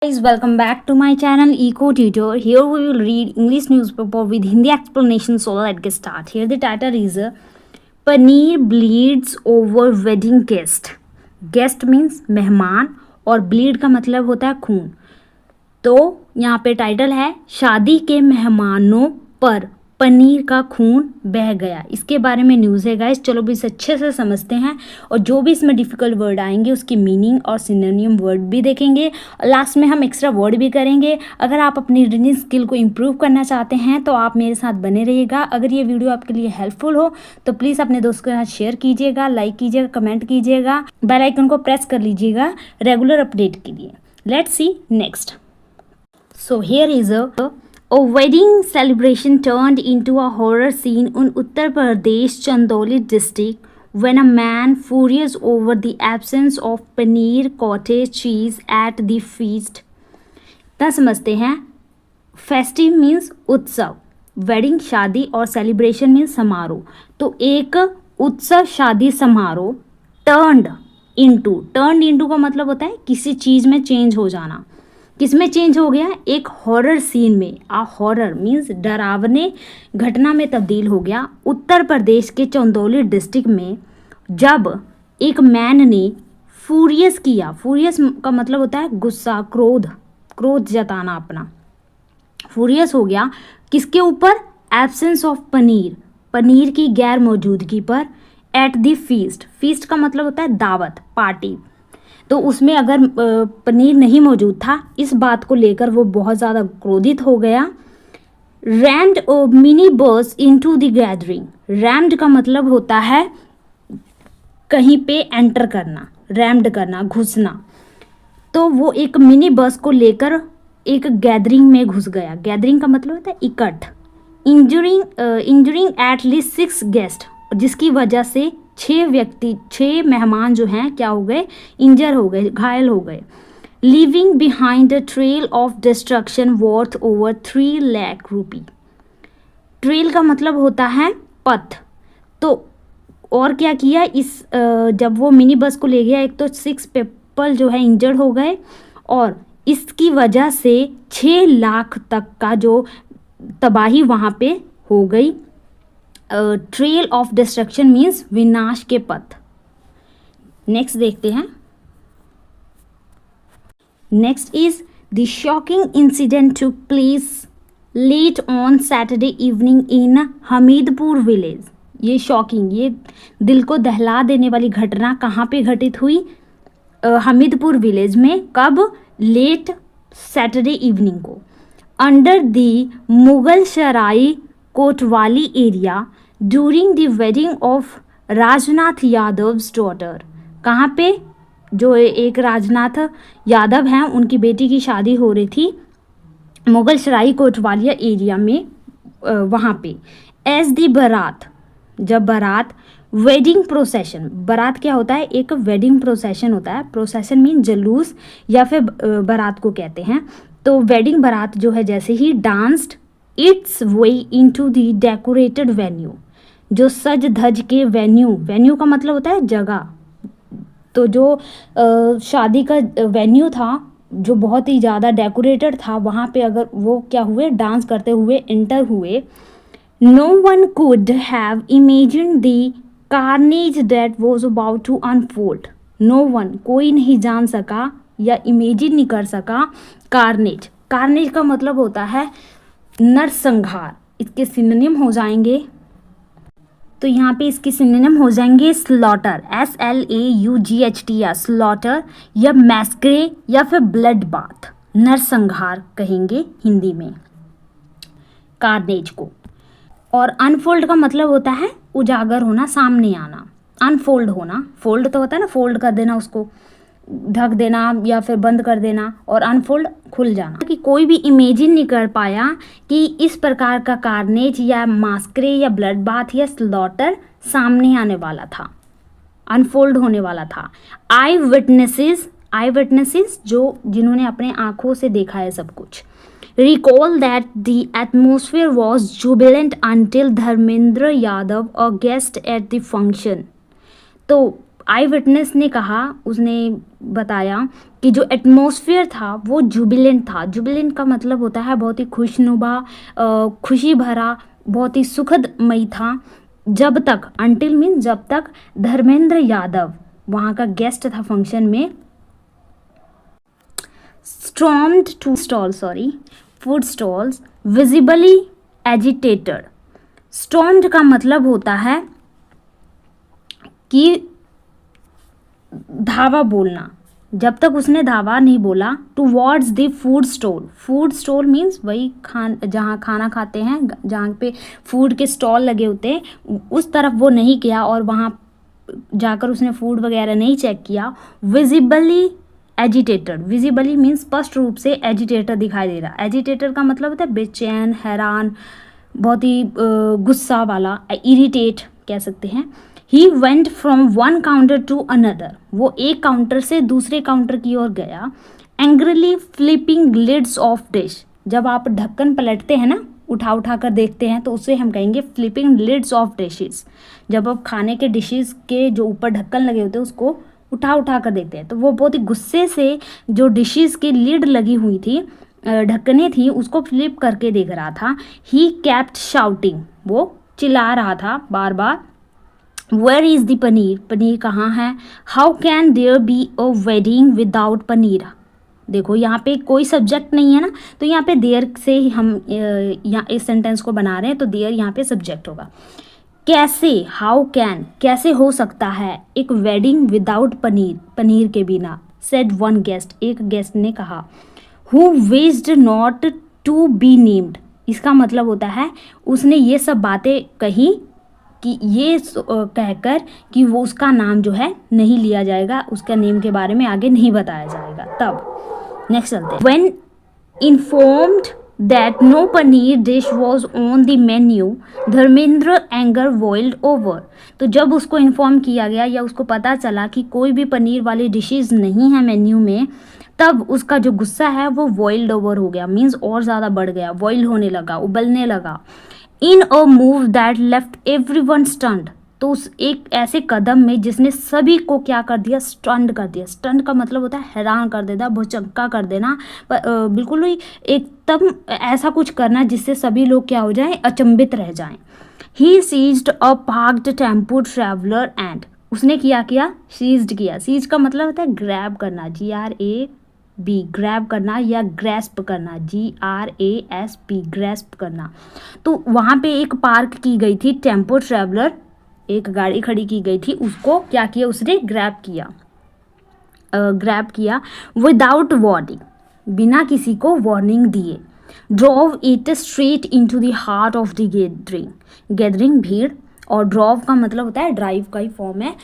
Guys, welcome back to my channel Eco Tutor. Here we will read English newspaper with Hindi explanation. So let's get start. Here the title is Paneer bleeds over wedding guest. Guest means मेहमान और bleed का मतलब होता है खून. तो यहाँ पे टाइटल है शादी के मेहमानों पर पनीर का खून बह गया. इसके बारे में न्यूज़ है गाइस. चलो भी इसे अच्छे से समझते हैं और जो भी इसमें डिफ़िकल्ट वर्ड आएंगे उसकी मीनिंग और सिनोनिम वर्ड भी देखेंगे और लास्ट में हम एक्स्ट्रा वर्ड भी करेंगे. अगर आप अपनी रीडिंग स्किल को इम्प्रूव करना चाहते हैं तो आप मेरे साथ बने रहिएगा. अगर ये वीडियो आपके लिए हेल्पफुल हो तो प्लीज़ अपने दोस्तों के साथ शेयर कीजिएगा, लाइक कीजिएगा, कमेंट कीजिएगा, बेल आइकन को प्रेस कर लीजिएगा रेगुलर अपडेट के लिए. Let's see next. So here is a wedding celebration turned into a horror scene in Uttar Pradesh Chandauli district when a man furious over the absence of paneer cottage cheese at the feast. तो समझते हैं festive means उत्सव, wedding शादी और celebration means समारोह. तो एक उत्सव शादी समारोह टर्न्ड इनटू का मतलब होता है किसी चीज़ में चेंज हो जाना. किस में चेंज हो गया? एक हॉरर सीन में. हॉरर मीन्स डरावने घटना में तब्दील हो गया उत्तर प्रदेश के चंदौली डिस्ट्रिक्ट में जब एक मैन ने फूरियस किया. फूरियस का मतलब होता है गुस्सा, क्रोध जताना अपना. फूरियस हो गया किसके ऊपर? एब्सेंस ऑफ पनीर की गैर मौजूदगी पर. एट द फीस्ट का मतलब होता है दावत, पार्टी. तो उसमें अगर पनीर नहीं मौजूद था इस बात को लेकर वो बहुत ज़्यादा क्रोधित हो गया. Rumped mini bus into the gathering. Rumped का मतलब होता है कहीं पे एंटर करना, रैम्ड करना, घुसना. तो वो एक मिनी बस को लेकर एक गैदरिंग में घुस गया. गैदरिंग का मतलब होता है इकट्ठ. इंजरिंग एट लीस्ट 6 गेस्ट, जिसकी वजह से 6 मेहमान जो हैं क्या हो गए? इंजर हो गए, घायल हो गए. Living behind a trail of destruction worth over 3 lakh rupee. Trail का मतलब होता है पथ. तो और क्या किया इस जब वो मिनी बस को ले गया, एक तो 6 पीपल जो है इंजर्ड हो गए और इसकी वजह से 6 लाख तक का जो तबाही वहाँ पे हो गई. ट्रेल ऑफ डिस्ट्रक्शन मीन्स विनाश के पथ. नेक्स्ट देखते हैं. Next is the shocking incident took place late on Saturday evening in Hamidpur village. ये शॉकिंग, ये दिल को दहला देने वाली घटना कहाँ पे घटित हुई? हमीदपुर विलेज में. कब? लेट सैटरडे इवनिंग को. अंडर द मुगल सराय कोतवाली area during the wedding of Rajnath Yadavs daughter. कहाँ पे? जो एक राजनाथ यादव हैं उनकी बेटी की शादी हो रही थी मुगल सराय कोतवालिया एरिया में, वहाँ पे. एज द बारात, जब बारात वेडिंग प्रोसेशन. बारात क्या होता है? एक वेडिंग प्रोसेशन होता है. प्रोसेशन मीन जुलूस या फिर बारात को कहते हैं. तो वेडिंग बारात जो है जैसे ही danced its way into the decorated venue. जो सज धज के वेन्यू का मतलब होता है जगह. तो जो शादी का वेन्यू था जो बहुत ही ज़्यादा डेकोरेटेड था, वहाँ पे अगर वो क्या हुए? डांस करते हुए एंटर हुए. No one could have imagined the carnage that was about to unfold. No one, कोई नहीं जान सका या इमेजिन नहीं कर सका कार्नेज. कार्नेज का मतलब होता है नरसंहार. इसके सिनोनिम हो जाएंगे, तो यहाँ पे इसके सिनोनिम हो जाएंगे स्लॉटर, SLAUGHT, स्लॉटर, या मैस्क्रे या फिर ब्लड बाथ. नरसंहार कहेंगे हिंदी में कार्नेज को. और अनफोल्ड का मतलब होता है उजागर होना, सामने आना. अनफोल्ड होना, फोल्ड तो होता है ना, फोल्ड कर देना, उसको ढक देना या फिर बंद कर देना, और अनफोल्ड खुल जाना. कि कोई भी इमेजिन नहीं कर पाया कि इस प्रकार का कार्नेज या मास्करे या ब्लड बाथ या स्लॉटर सामने आने वाला था, अनफोल्ड होने वाला था. आई विटनेसेस जो जिन्होंने अपने आँखों से देखा है सब कुछ. Recall that the atmosphere was Jubilant until Dharmendra Yadav a guest at the function. तो आई विटनेस ने कहा, उसने बताया कि जो एटमॉस्फेयर था वो जुबिलेंट था। जुबिलेंट का मतलब होता है बहुत ही खुशनुमा, खुशी भरा, बहुत ही सुखदमयी था। जब तक, अंटिल मीन जब तक, धर्मेंद्र यादव वहाँ का गेस्ट था फंक्शन में, stormed to stall, food stalls, visibly agitated। stormed का मतलब होता है कि धावा बोलना। जब तक उसने धावा नहीं बोला, towards the food stall. Food stall means वही जहाँ खाना खाते हैं, जहाँ पे फूड के स्टॉल लगे होते हैं, उस तरफ वो नहीं गया और वहाँ जाकर उसने फूड वगैरह नहीं चेक किया। विजिबली एजिटेटेड, विजिबली मीन्स स्पष्ट रूप से, एजिटेटर दिखाई दे रहा। एजिटेटर का मतलब होता है बेचैन, हैरान, बहुत ही गुस्सा वाला, इरिटेट कह सकते हैं। He went from one counter to another, वो एक काउंटर से दूसरे काउंटर की ओर गया। Angrily flipping lids of dish, जब आप ढक्कन पलटते हैं ना, उठा कर देखते हैं, तो उसे हम कहेंगे फ्लिपिंग लिड्स ऑफ डिशेस। जब आप खाने के डिशेस के जो ऊपर ढक्कन लगे होते हैं उसको उठा कर देखते हैं, तो वो बहुत ही गुस्से से जो डिशेस की लिड लगी हुई थी, ढक्कने थी, उसको फ्लिप करके देख रहा था। ही कैप्ट शाउटिंग, वो चिल्ला रहा था बार बार, where is the paneer, paneer कहाँ है। How can there be a wedding without paneer. देखो यहाँ पे कोई सब्जेक्ट नहीं है ना, तो यहाँ पे देयर से ही हम यहाँ इस सेंटेंस को बना रहे हैं, तो देयर यहाँ पे सब्जेक्ट होगा। कैसे, हाउ कैन, कैसे हो सकता है एक वेडिंग विदाउट पनीर, पनीर के बिना। सेड वन गेस्ट, एक गेस्ट ने कहा। Who wished not to be named, इसका मतलब होता है उसने ये सब बातें कही कि ये कहकर कि वो उसका नाम जो है नहीं लिया जाएगा, उसका नेम के बारे में आगे नहीं बताया जाएगा। तब नेक्स्ट चलते हैं। When informed that no paneer dish was on the menu, Dharmendra anger boiled over. तो जब उसको इन्फॉर्म किया गया या उसको पता चला कि कोई भी पनीर वाली डिशेज नहीं है मेन्यू में, तब उसका जो गुस्सा है वो बॉइल्ड ओवर हो गया, मीन्स और ज़्यादा बढ़ गया, बॉइल होने लगा, उबलने लगा। In a move that left everyone stunned, तो उस एक ऐसे कदम में जिसने सभी को क्या कर दिया, स्टंड कर दिया। स्टंड का मतलब होता है हैरान कर देना, भौचक्का कर देना, बिल्कुल ही एकदम ऐसा कुछ करना जिससे सभी लोग क्या हो जाएं, अचंभित रह जाएं। He seized a parked tempo traveller and, उसने किया सीज्ड किया। सीज का मतलब होता है ग्रैब करना, GRAB, ग्रैब करना या ग्रेस्प करना, GRASP, ग्रेस्प करना। तो वहाँ पे एक पार्क की गई थी टेम्पो ट्रैवलर, एक गाड़ी खड़ी की गई थी, उसको क्या किया, उसने ग्रैब किया विदाउट वार्निंग, बिना किसी को वार्निंग दिए। Drove it straight into the heart of the gathering, भीड़, और ड्रॉव का मतलब होता है ड्राइव का ही फॉर्म है।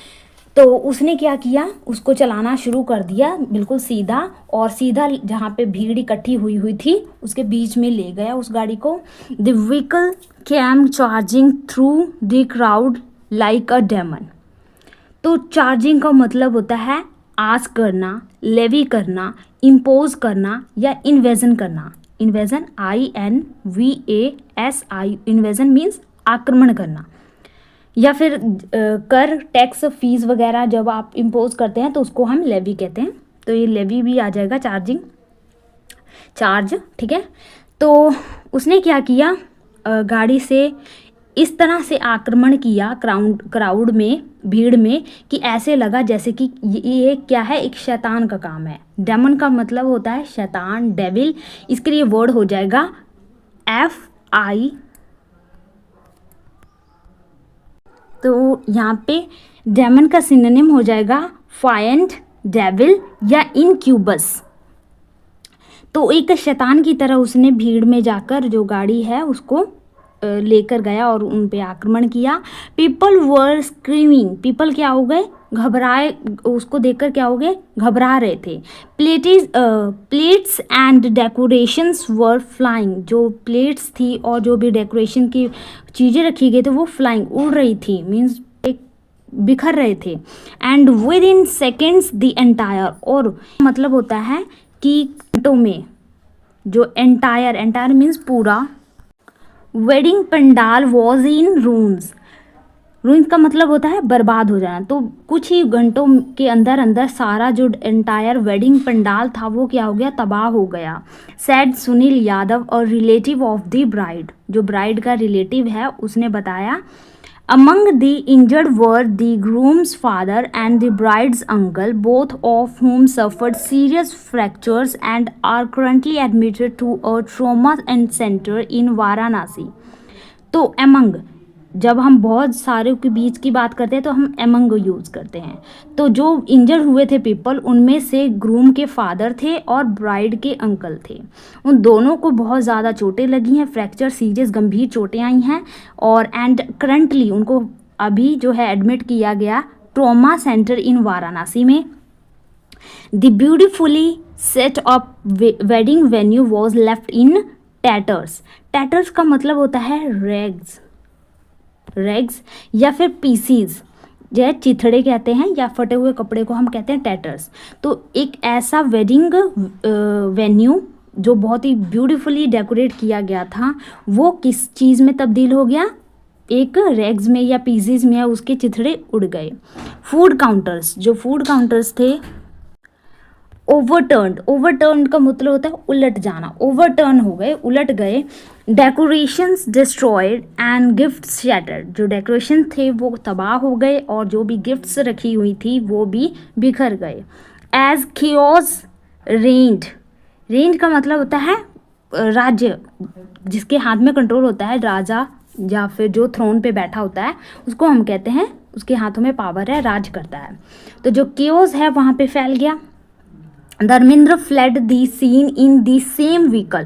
तो उसने क्या किया, उसको चलाना शुरू कर दिया बिल्कुल सीधा, और सीधा जहाँ पे भीड़ इकट्ठी हुई थी उसके बीच में ले गया उस गाड़ी को। The vehicle came charging through the crowd like a demon. तो चार्जिंग का मतलब होता है आस्क करना, लेवी करना, इम्पोज करना या इन्वेजन करना। इन्वेजन, INVASI, इन्वेजन मीन्स आक्रमण करना, या फिर कर, टैक्स, फीस वगैरह जब आप इम्पोज करते हैं तो उसको हम लेवी कहते हैं। तो ये लेवी भी आ जाएगा, चार्जिंग, चार्ज, ठीक है। तो उसने क्या किया, गाड़ी से इस तरह से आक्रमण किया क्राउड में, भीड़ में, कि ऐसे लगा जैसे कि ये क्या है, एक शैतान का काम है। डेमन का मतलब होता है शैतान, डेविल, इसके लिए वर्ड हो जाएगा FI। तो यहाँ पे डेमन का सिनोनिम हो जाएगा फायंट, डेविल या इनक्यूबस। तो एक शैतान की तरह उसने भीड़ में जाकर जो गाड़ी है उसको लेकर गया और उन पे आक्रमण किया। पीपल वर स्क्रीमिंग, पीपल क्या हो गए, घबराए, उसको देखकर क्या हो गए, घबरा रहे थे। Plates and decorations were flying, जो प्लेट्स थी और जो भी डेकोरेशन की चीज़ें रखी गई थी वो फ्लाइंग, उड़ रही थी, मीन्स बिखर रहे थे। And with in seconds the entire, और मतलब होता है कि घंटों में, जो एंटायर मीन्स पूरा, wedding pandal was in rooms, ruins का मतलब होता है बर्बाद हो जाना। तो कुछ ही घंटों के अंदर अंदर सारा जो एंटायर वेडिंग पंडाल था वो क्या हो गया, तबाह हो गया। सैड सुनील यादव और रिलेटिव ऑफ द ब्राइड, जो ब्राइड का रिलेटिव है उसने बताया। Among the injured were the groom's father and the bride's uncle, both of whom suffered serious fractures and are currently admitted to a trauma center in Varanasi. तो among, जब हम बहुत सारे के बीच की बात करते हैं तो हम among यूज़ करते हैं। तो जो इंजर्ड हुए थे पीपल, उनमें से ग्रूम के फादर थे और ब्राइड के अंकल थे। उन दोनों को बहुत ज़्यादा चोटें लगी हैं, फ्रैक्चर सीरियस गंभीर चोटें आई हैं, और एंड करंटली उनको अभी जो है एडमिट किया गया ट्रॉमा सेंटर इन वाराणसी में। The beautifully set up wedding venue was left in tatters. Tatters का मतलब होता है रेग्स, रेग्स या फिर पीसीज, जो चिथड़े कहते हैं, या फटे हुए कपड़े को हम कहते हैं टैटर्स। तो एक ऐसा वेडिंग वेन्यू जो बहुत ही ब्यूटीफुली डेकोरेट किया गया था, वो किस चीज़ में तब्दील हो गया, एक रेग्स में या पीसीज में, उसके चिथड़े उड़ गए। फूड काउंटर्स, जो फूड काउंटर्स थे ओवरटर्न, ओवरटर्न का मतलब होता है उलट जाना, ओवरटर्न हो गए, उलट गए। Decorations destroyed and gifts shattered, जो डेकोरेशन थे वो तबाह हो गए और जो भी गिफ्ट्स रखी हुई थी वो भी बिखर गए। एज chaos reigned, रेंज का मतलब होता है राज्य, जिसके हाथ में कंट्रोल होता है, राजा या फिर जो थ्रोन पे बैठा होता है उसको हम कहते हैं, उसके हाथों में पावर है, राज करता है। तो जो chaos है वहाँ पे फैल गया। Dharmendra flood the seen in the same vehicle,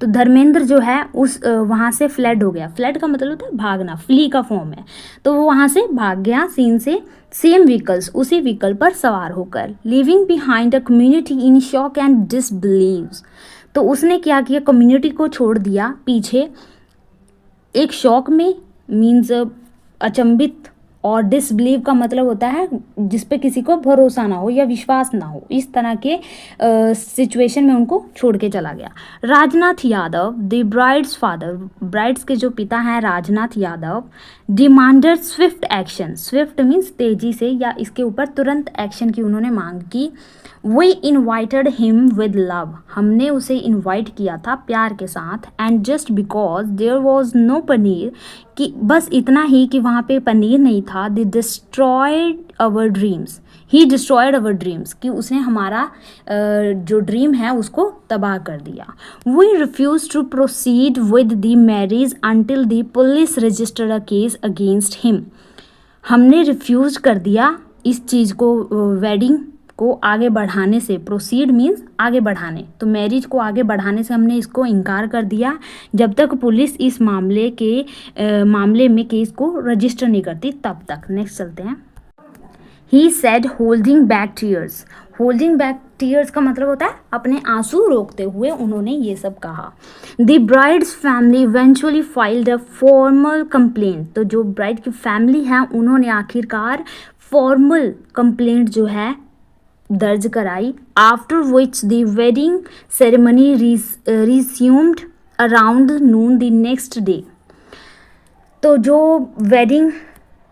तो धर्मेंद्र जो है उस वहाँ से फ्लड हो गया। फ्लड का मतलब होता है भागना, फ्ली का फॉर्म है, तो वो वहाँ से भाग गया सीन से, सेम व्हीकल्स, उसी व्हीकल पर सवार होकर। Living behind a community in shock and disbelieves, तो उसने क्या किया, कम्युनिटी को छोड़ दिया पीछे एक शॉक में, मीन्स अचंभित, और डिसबिलीव का मतलब होता है जिस पे किसी को भरोसा ना हो या विश्वास ना हो, इस तरह के सिचुएशन में उनको छोड़ के चला गया। Rajnath Yadav the brides father, brides के जो पिता हैं Rajnath Yadav, demanded Swift action, Swift means तेजी से या इसके ऊपर तुरंत एक्शन की उन्होंने मांग की। We invited him with love, हमने उसे इन्वाइट किया था प्यार के साथ। And just because there was no paneer, कि बस इतना ही कि वहाँ पे पनीर नहीं था। They destroyed our dreams, he destroyed our dreams, कि उसने हमारा जो ड्रीम है उसको तबाह कर दिया। We refuse to proceed with the marriage until the police registered a case against him, हमने रिफ्यूज कर दिया इस चीज़ को, वेडिंग को आगे बढ़ाने से, प्रोसीड मीन्स आगे बढ़ाने, तो मैरिज को आगे बढ़ाने से हमने इसको इनकार कर दिया जब तक पुलिस इस मामले में केस को रजिस्टर नहीं करती तब तक। नेक्स्ट चलते हैं। He said holding back tears, holding back tears का मतलब होता है अपने आंसू रोकते हुए उन्होंने ये सब कहा। The brides family eventually filed a formal complaint, तो जो ब्राइड की फैमिली है उन्होंने आखिरकार फॉर्मल कंप्लेंट जो है दर्ज कराई। After which the wedding ceremony resumed around Noon the next day, तो जो वेडिंग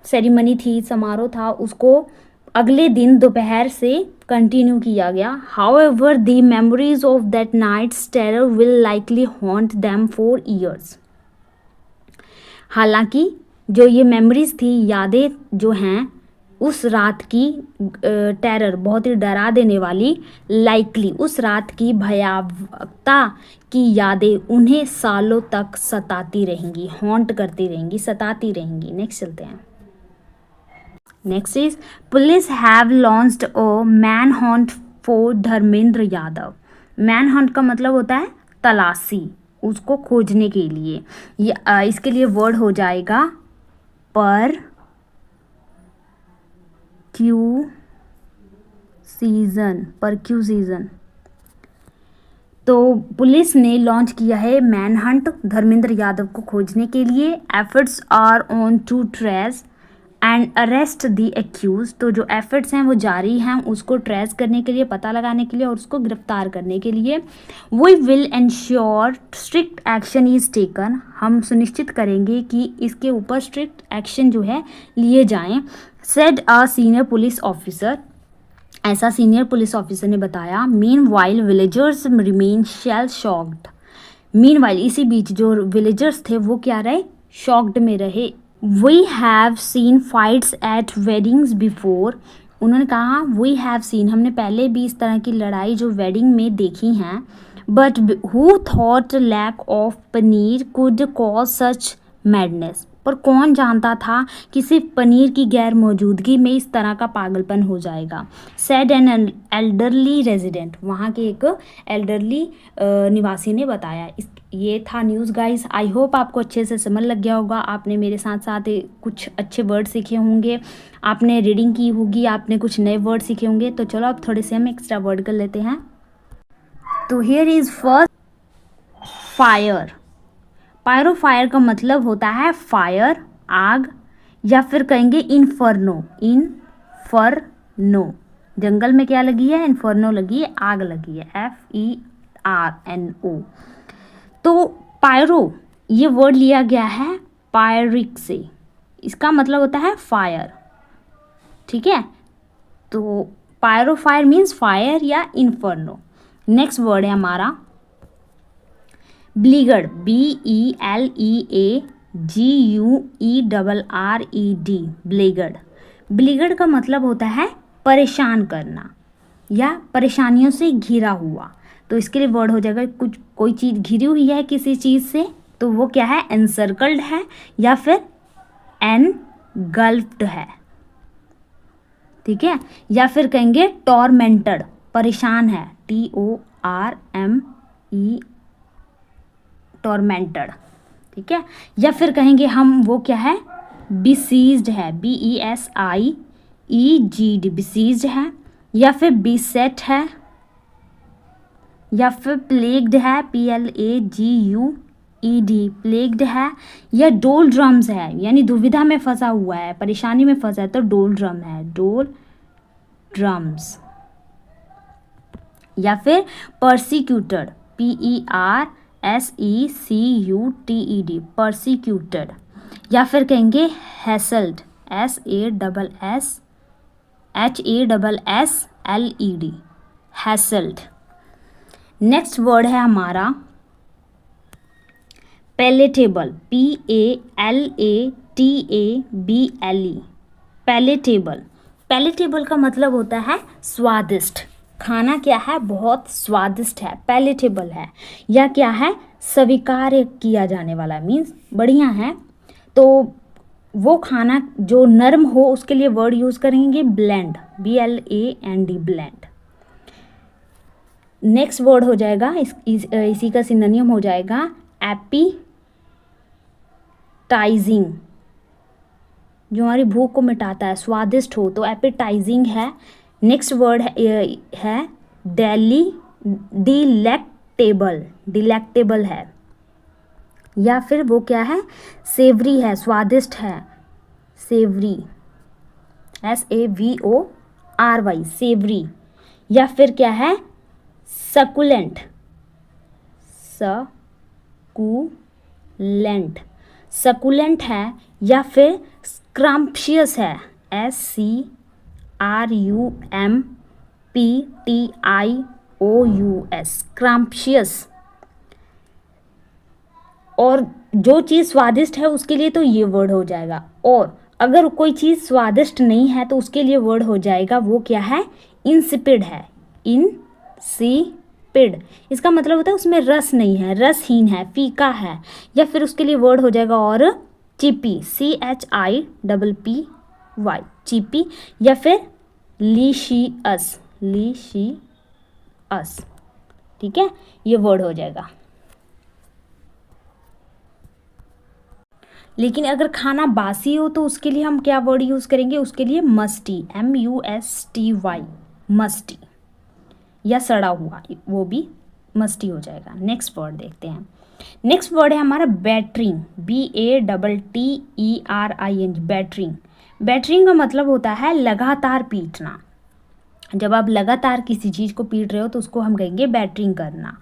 सेरेमनी थी, समारोह था, उसको अगले दिन दोपहर से कंटिन्यू किया गया। However the memories of that night's terror will likely haunt them for years, हालांकि जो ये मेमोरीज थी, यादें जो हैं उस रात की, टेरर बहुत ही डरा देने वाली, लाइकली उस रात की भयावहता की यादें उन्हें सालों तक सताती रहेंगी, हॉन्ट करती रहेंगी, सताती रहेंगी। नेक्स्ट चलते हैं। Next is police have launched a man Hunt for Dharmendra Yadav. Man Hunt का मतलब होता है तलाशी, उसको खोजने के लिए। ये इसके लिए वर्ड हो जाएगा पर परक्यूजिशन। तो पुलिस ने लॉन्च किया है मैन हंट धर्मेंद्र यादव को खोजने के लिए। Efforts are on to trace and arrest the accuse. तो जो एफर्ट्स हैं वो जारी हैं उसको ट्रेस करने के लिए, पता लगाने के लिए और उसको गिरफ्तार करने के लिए। We will ensure strict action is taken. हम सुनिश्चित करेंगे कि इसके ऊपर स्ट्रिक्ट एक्शन जो है लिए जाएं। Said a senior police officer, ऐसा सीनियर पुलिस ऑफिसर ने बताया। Meanwhile villagers remain shell shocked. Meanwhile, इसी बीच जो विलेजर्स थे वो क्या रहे, शॉक्ड में रहे। We have seen fights at weddings before. उन्होंने कहा वी हैव सीन, हमने पहले भी इस तरह की लड़ाई जो वेडिंग में देखी हैं। But who thought lack of paneer could cause such madness. पर कौन जानता था कि सिर्फ पनीर की गैर मौजूदगी में इस तरह का पागलपन हो जाएगा। सैड एन एल्डरली रेजिडेंट, वहाँ के एक एल्डरली निवासी ने बताया। ये था न्यूज़ गाइस। आई होप आपको अच्छे से समझ लग गया होगा। आपने मेरे साथ साथ कुछ अच्छे वर्ड सीखे होंगे, आपने रीडिंग की होगी, आपने कुछ नए वर्ड सीखे होंगे। तो चलो अब थोड़े से हम एक्स्ट्रा वर्ड कर लेते हैं। तो here is first fire. Pyro fire का मतलब होता है फायर, आग, या फिर कहेंगे इन्फर्नो। इन्फर्नो, जंगल में क्या लगी है, इन्फर्नो लगी है, आग लगी है, FERNO। तो पायरो ये वर्ड लिया गया है पायरिक से, इसका मतलब होता है फायर, ठीक है। तो पायरो फायर मीन्स फायर या इन्फर्नो। नेक्स्ट वर्ड है हमारा ब्लीगर्ड, BELEAGUERRED, ब्लीगर्ड। ब्लीगर्ड का मतलब होता है परेशान करना या परेशानियों से घिरा हुआ। तो इसके लिए वर्ड हो जाएगा कुछ, कोई चीज़ घिरी हुई है किसी चीज़ से, तो वो क्या है, एनसर्कल्ड है या फिर एनगल्फ्ड है, ठीक है। या फिर कहेंगे टॉर्मेंटेड, परेशान है, TORME, टॉर्मेंटेड, ठीक है। या फिर कहेंगे हम वो क्या है, बिसीज्ड है, BESIEGD, बिसीज्ड है। या फिर बीसेट है, या फिर प्लेग्ड है, PLAGUED, प्लेग्ड है। या डोल ड्रम्स है, यानी दुविधा में फंसा हुआ है, परेशानी में फंसा है, तो डोल ड्रम है, डोल ड्रम्स। या फिर परसिक्यूटेड, PERSECUTED, परसिक्यूटेड। या फिर कहेंगे हैसल्ड, HASSLED, हैसल्ड। नेक्स्ट वर्ड है हमारा पैलेटेबल, PALATABLE, पैलेटेबल। पैलेटेबल का मतलब होता है स्वादिष्ट, खाना क्या है, बहुत स्वादिष्ट है, पैलेटेबल है, या क्या है, स्वीकार्य किया जाने वाला, मीन्स बढ़िया है। तो वो खाना जो नरम हो उसके लिए वर्ड यूज़ करेंगे blend, BLAND, blend. Next word हो जाएगा इसी का सिनोनिम हो जाएगा एपिटाइजिंग, जो हमारी भूख को मिटाता है, स्वादिष्ट हो, तो एपिटाइजिंग है। नेक्स्ट वर्ड है डिलेक्टेबल, डिलेक्टेबल है। या फिर वो क्या है, सेवरी है, स्वादिष्ट है, सेवरी, SAVORY, सेवरी। या फिर क्या है, सकुलेंट, सकुलेंट, सकुलेंट है। या फिर स्क्रम्पशियस है, SCRUMPTIOUS, स्क्रम्पशियस। और जो चीज़ स्वादिष्ट है उसके लिए तो ये वर्ड हो जाएगा। और अगर कोई चीज़ स्वादिष्ट नहीं है तो उसके लिए वर्ड हो जाएगा वो क्या है, इंसिपिड है, इंसिपिड। इसका मतलब होता है उसमें रस नहीं है, रसहीन है, फीका है। या फिर उसके लिए वर्ड हो जाएगा और चिपी, CHIPPY, चिपी। या फिर लीशियस, लीशियस, ठीक है, ये वर्ड हो जाएगा। लेकिन अगर खाना बासी हो तो उसके लिए हम क्या वर्ड यूज़ करेंगे, उसके लिए मस्टी, MUSTY, मस्टी। या सड़ा हुआ, वो भी मस्टी हो जाएगा। नेक्स्ट वर्ड देखते हैं। नेक्स्ट वर्ड है हमारा बैटरिंग, BATTERING, बैटरिंग। बैटरिंग का मतलब होता है लगातार पीटना। जब आप लगातार किसी चीज़ को पीट रहे हो तो उसको हम कहेंगे बैटरिंग करना।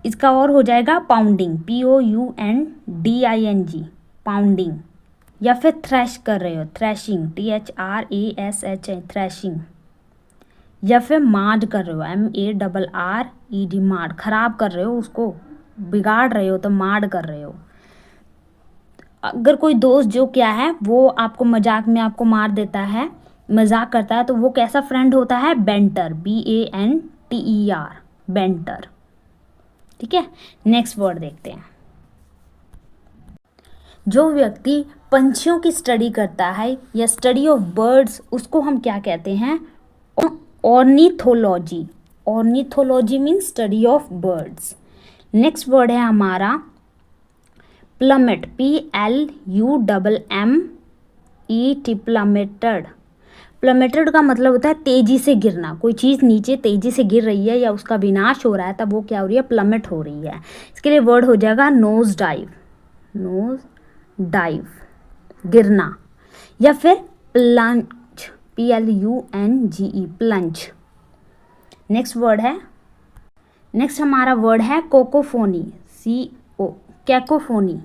इसका और हो जाएगा पाउंडिंग, POUNDING, पाउंडिंग। या फिर थ्रैश कर रहे हो, थ्रैशिंग, THRASH, थ्रैशिंग। या फिर माड कर रहे हो, MARRED, माड, खराब कर रहे हो, उसको बिगाड़ रहे हो तो माड कर रहे हो। अगर कोई दोस्त जो क्या है वो आपको मजाक में आपको मार देता है, मजाक करता है, तो वो कैसा फ्रेंड होता है? Banter, BANTER, banter. ठीक है, नेक्स्ट वर्ड देखते हैं। जो व्यक्ति पंछियों की स्टडी करता है या स्टडी ऑफ बर्ड्स, उसको हम क्या कहते हैं? Ornithology. Ornithology means study of birds. Next word है हमारा प्लमेट, PLUMMET, प्लमेटेड। प्लमेटेड का मतलब होता है तेजी से गिरना। कोई चीज़ नीचे तेजी से गिर रही है या उसका विनाश हो रहा है, तब वो क्या हो रही है? प्लमेट हो रही है। इसके लिए वर्ड हो जाएगा नोज डाइव, नोज डाइव, गिरना। या फिर plunge, PLUNGE, plunge. Next word है, नेक्स्ट हमारा वर्ड है कोकोफोनी, कैकोफोनी,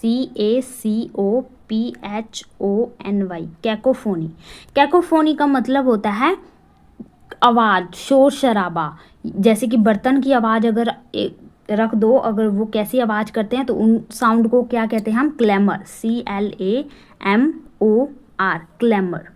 CACOPHONY, कैकोफोनी। कैकोफोनी का मतलब होता है आवाज़, शोर शराबा। जैसे कि बर्तन की आवाज़ अगर रख दो, अगर वो कैसी आवाज़ करते हैं तो उन साउंड को क्या कहते हैं हम? Clamour, CLAMOR, clamour.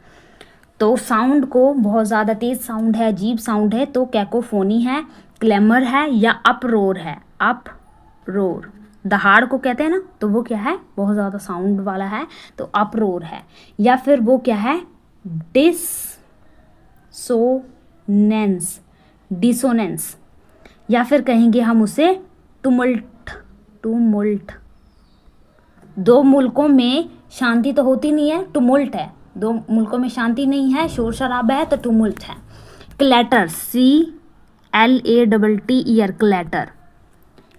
तो साउंड को बहुत ज़्यादा तेज़ साउंड है, अजीब साउंड है, तो कैकोफोनी है, क्लैमर है या अपरोर है, अपरोर। दहाड़ को कहते हैं ना, तो वो क्या है? बहुत ज़्यादा साउंड वाला है, तो अपरोर है। या फिर वो क्या है? Dissonance, dissonance. या फिर कहेंगे हम उसे टुमल्ट, टुमुल्ट। दो मुल्कों में शांति तो होती नहीं है, टुमुल्ट है। दो मुल्कों में शांति नहीं है, शोर शराबा है, तो टुमुल्ट है। Clatter, CLATTER, clatter.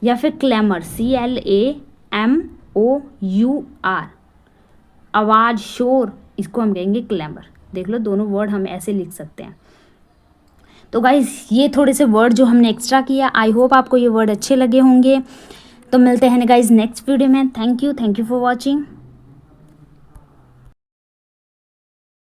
या फिर क्लैमर, CLAMOUR, आवाज़, शोर, इसको हम कहेंगे क्लैमर। देख लो, दोनों वर्ड हम ऐसे लिख सकते हैं। तो गाइज ये थोड़े से वर्ड जो हमने एक्स्ट्रा किया, आई होप आपको ये वर्ड अच्छे लगे होंगे। तो मिलते हैं गाइज नेक्स्ट वीडियो में। Thank you for watching.